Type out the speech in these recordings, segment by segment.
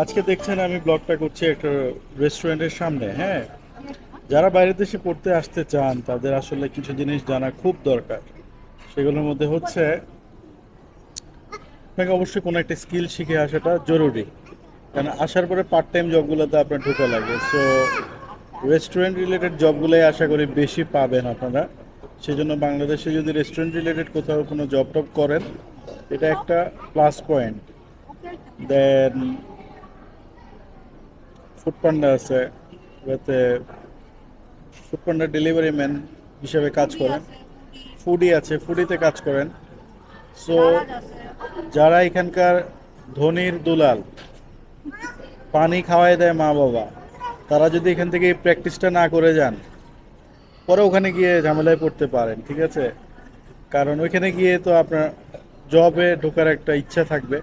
আজকে দেখছেন আমি ব্লগটা করছি একটা রেস্টুরেন্টের সামনে। হ্যাঁ, যারা বাইরের দেশে পড়তে আসতে চান তাদের আসলে কিছু জিনিস জানা খুব দরকার। সেগুলোর মধ্যে হচ্ছে আপনাকে অবশ্যই কোনো একটা স্কিল শিখে আসাটা জরুরি, কারণ আসার পরে পার্ট টাইম জবগুলোতে আপনার ঢোকা লাগে। সো রেস্টুরেন্ট রিলেটেড জবগুলোই আশা করি বেশি পাবেন আপনারা। সেজন্য বাংলাদেশে যদি রেস্টুরেন্ট রিলেটেড কোথাও কোনো জব টব করেন, এটা একটা প্লাস পয়েন্ট। দেন ফুড পান্ডা আছে, যাতে ফুড পান্ডা ডেলিভারি ম্যান হিসেবে কাজ করেন। ফুডি আছে, ফুডিতে কাজ করেন। সো যারা এখানকার ধনির দুলাল, পানি খাওয়াই দেয় মা বাবা, তারা যদি এখান থেকে এই প্র্যাকটিসটা না করে যান, পরে ওখানে গিয়ে ঝামেলায় পড়তে পারেন। ঠিক আছে, কারণ ওইখানে গিয়ে তো আপনার জবে ঢোকার একটা ইচ্ছা থাকবে।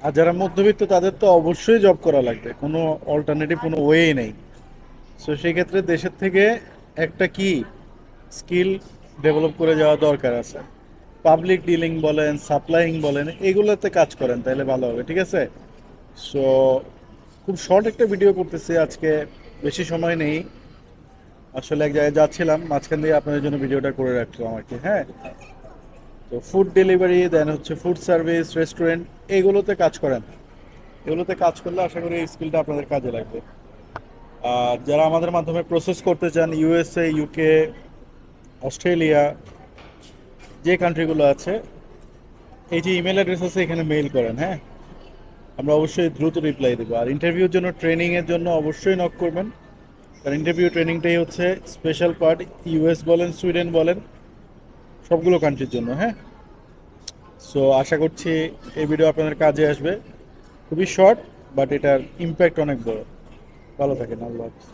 আর যারা মধ্যবিত্ত তাদের তো অবশ্যই জব করা লাগবে, কোনো অল্টারনেটিভ কোনো ওয়েই নেই। সো সেই ক্ষেত্রে দেশের থেকে একটা কি স্কিল ডেভেলপ করে যাওয়া দরকার আছে। পাবলিক ডিলিং বলেন, সাপ্লাইং বলেন, এগুলোতে কাজ করেন তাহলে ভালো হবে। ঠিক আছে। সো খুব শর্ট একটা ভিডিও করতেছি আজকে, বেশি সময় নেই। আসলে এক জায়গায় যাচ্ছিলাম, মাঝখান দিয়ে আপনাদের জন্য ভিডিওটা করে রাখলাম আর কি। হ্যাঁ, তো ফুড ডেলিভারি দেন হচ্ছে ফুড সার্ভিস, রেস্টুরেন্ট, এগুলোতে কাজ করেন। এগুলোতে কাজ করলে আশা করি এই স্কিলটা আপনাদের কাজে লাগবে। আর যারা আমাদের মাধ্যমে প্রসেস করতে চান, ইউএসএ, ইউকে, অস্ট্রেলিয়া, যে কান্ট্রিগুলো আছে, এই যে ইমেল অ্যাড্রেস আছে এখানে মেইল করেন। হ্যাঁ, আমরা অবশ্যই দ্রুত রিপ্লাই দেবো। আর ইন্টারভিউর জন্য, ট্রেনিংয়ের জন্য অবশ্যই নক করবেন, কারণ ইন্টারভিউ ট্রেনিংটাই হচ্ছে স্পেশাল পার্ট। ইউএস বলেন, সুইডেন বলেন, সবগুলো কান্ট্রির জন্য। হ্যাঁ, সো আশা করছি এই ভিডিও আপনাদের কাজে আসবে। খুবই শর্ট, বাট এটার ইম্প্যাক্ট অনেক বড়। ভালো থাকেন, আল্লাহ হাফেজ।